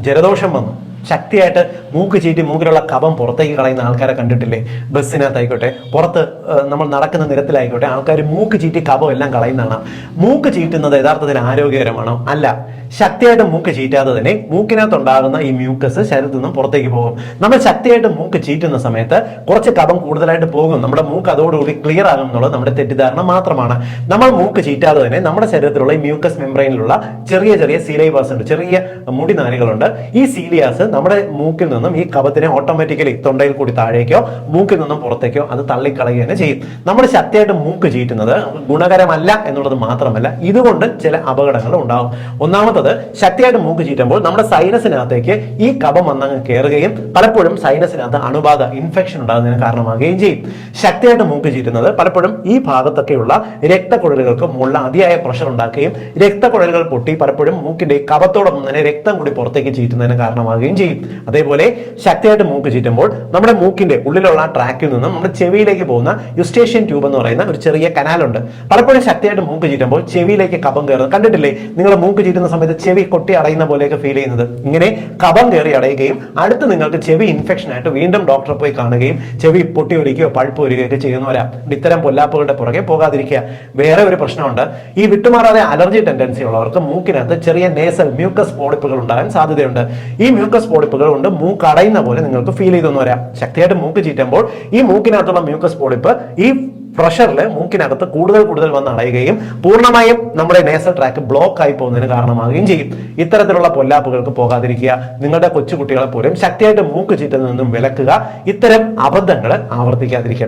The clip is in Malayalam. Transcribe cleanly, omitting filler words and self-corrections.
ജലദോഷം വന്നു ശക്തിയായിട്ട് മൂക്ക് ചീറ്റി മൂക്കിലുള്ള കഫം പുറത്തേക്ക് കളയുന്ന ആൾക്കാരെ കണ്ടിട്ടില്ലേ? ബസ്സിനകത്തായിക്കോട്ടെ, പുറത്ത് നമ്മൾ നടക്കുന്ന നിരത്തിലായിക്കോട്ടെ, ആൾക്കാർ മൂക്ക് ചീറ്റി കഫം എല്ലാം കളയുന്നതാണ്. മൂക്ക് ചീറ്റുന്നത് യഥാർത്ഥത്തിൽ ആരോഗ്യകരമാണോ? അല്ല. ശക്തിയായിട്ട് മൂക്ക് ചീറ്റാതെ തന്നെ മൂക്കിനകത്തുണ്ടാകുന്ന ഈ മ്യൂക്കസ് ശരീരത്തിൽ നിന്നും പുറത്തേക്ക് പോകും. നമ്മൾ ശക്തിയായിട്ട് മൂക്ക് ചീറ്റുന്ന സമയത്ത് കുറച്ച് കഫം കൂടുതലായിട്ട് പോകും. നമ്മുടെ മൂക്ക് അതോടുകൂടി ക്ലിയർ ആകും എന്നുള്ളത് നമ്മുടെ തെറ്റിദ്ധാരണ മാത്രമാണ്. നമ്മൾ മൂക്ക് ചീറ്റാതെ തന്നെ നമ്മുടെ ശരീരത്തിലുള്ള ഈ മ്യൂക്കസ് മെംബ്രെയിനിലുള്ള ചെറിയ ചെറിയ സീലിയാസ് ഉണ്ട്, ചെറിയ മുടിനാരുകളുണ്ട്. ഈ സീലിയാസ് നമ്മുടെ മൂക്കിൽ നിന്നും ഈ കഫത്തിനെ ഓട്ടോമാറ്റിക്കലി തൊണ്ടയിൽ കൂടി താഴേക്കോ മൂക്കിൽ നിന്നും പുറത്തേക്കോ അത് തള്ളിക്കളയുക തന്നെ ചെയ്യും. നമ്മൾ ശക്തിയായിട്ട് മൂക്ക് ചീറ്റുന്നത് ഗുണകരമല്ല എന്നുള്ളത് മാത്രമല്ല, ഇതുകൊണ്ട് ചില അപകടങ്ങൾ ഉണ്ടാകും. ഒന്നാമത്തത്, ശക്തിയായിട്ട് മൂക്ക് ചീറ്റുമ്പോൾ നമ്മുടെ സൈനസിനകത്തേക്ക് ഈ കഫം വന്നങ്ങ് കയറുകയും പലപ്പോഴും സൈനസിനകത്ത് അണുബാധ ഇൻഫെക്ഷൻ ഉണ്ടാകുന്നതിന് കാരണമാകുകയും ചെയ്യും. ശക്തിയായിട്ട് മൂക്ക് ചീറ്റുന്നത് പലപ്പോഴും ഈ ഭാഗത്തൊക്കെയുള്ള രക്തക്കുഴലുകൾക്ക് മുകളിൽ അതിയായ പ്രഷർ ഉണ്ടാക്കുകയും രക്തക്കുഴലുകൾ പൊട്ടി പലപ്പോഴും മൂക്കിന്റെ കഫത്തോടൊപ്പം തന്നെ രക്തം കൂടി പുറത്തേക്ക് ചീറ്റുന്നതിന് കാരണമാകുകയും ചെയ്യും. അതേപോലെ ശക്തിയായിട്ട് മൂക്ക് ചീറ്റുമ്പോൾ നമ്മുടെ മൂക്കിന്റെ ഉള്ളിലുള്ള ട്രാക്കിൽ നിന്നും നമ്മുടെ ചെവിയിലേക്ക് പോകുന്ന യുസ്റ്റേഷ്യൻ ട്യൂബ് എന്ന് പറയുന്ന ഒരു ചെറിയ കനാലുണ്ട്. പലപ്പോഴും ശക്തിയായിട്ട് മൂക്ക് ചീറ്റുമ്പോൾ ചെവിയിലേക്ക് കഫം കയറുന്നത് കണ്ടിട്ടില്ലേ? നിങ്ങൾ മൂക്ക് ചീറ്റുന്ന സമയത്ത് ചെവി കൊട്ടി അടയുന്ന പോലെയൊക്കെ ഫീൽ ചെയ്യുന്നത്. ഇങ്ങനെ കഫം കയറി അടയുകയും അടുത്ത് നിങ്ങൾക്ക് ചെവി ഇൻഫെക്ഷൻ ആയിട്ട് വീണ്ടും ഡോക്ടറെ പോയി കാണുകയും ചെവി പൊട്ടി ഒലിക്കുകയോ പഴുപ്പ് വരികയൊക്കെ ചെയ്യുന്നവരാ. ഇത്തരം പൊല്ലാപ്പുകളുടെ പുറകെ പോകാതിരിക്കുക. വേറെ ഒരു പ്രശ്നമുണ്ട്. ഈ വിട്ടുമാറാതെ അലർജി ടെൻഡൻസി ഉള്ളവർക്ക് മൂക്കിനകത്ത് ചെറിയ നേസൽ മ്യൂക്കസ് പോളിപ്പുകൾ ഉണ്ടാകാൻ സാധ്യതയുണ്ട്. ഈ മ്യൂക്കസ് പോളിപ്പുകൾ കൊണ്ട് മൂക്ക് അടയുന്ന പോലെ നിങ്ങൾക്ക് ഫീൽ ചെയ്തെന്ന് വരാം. ശക്തിയായിട്ട് മൂക്ക് ചീറ്റുമ്പോൾ ഈ മൂക്കിനകത്തുള്ള മ്യൂക്കസ് പോളിപ്പ് ഈ പ്രഷറിൽ മൂക്കിനകത്ത് കൂടുതൽ വന്ന് അടയുകയും പൂർണ്ണമായും നമ്മുടെ നേസൽ ട്രാക്ക് ബ്ലോക്ക് ആയി പോകുന്നതിന് കാരണമാകുകയും ചെയ്യും. ഇത്തരത്തിലുള്ള പൊല്ലാപ്പുകൾക്ക് പോകാതിരിക്കുക. നിങ്ങളുടെ കൊച്ചുകുട്ടികളെ പോലും ശക്തിയായിട്ട് മൂക്ക് ചീറ്റുന്നതിൽ നിന്നും വിലക്കുക. ഇത്തരം അബദ്ധങ്ങൾ ആവർത്തിക്കാതിരിക്കട്ടെ.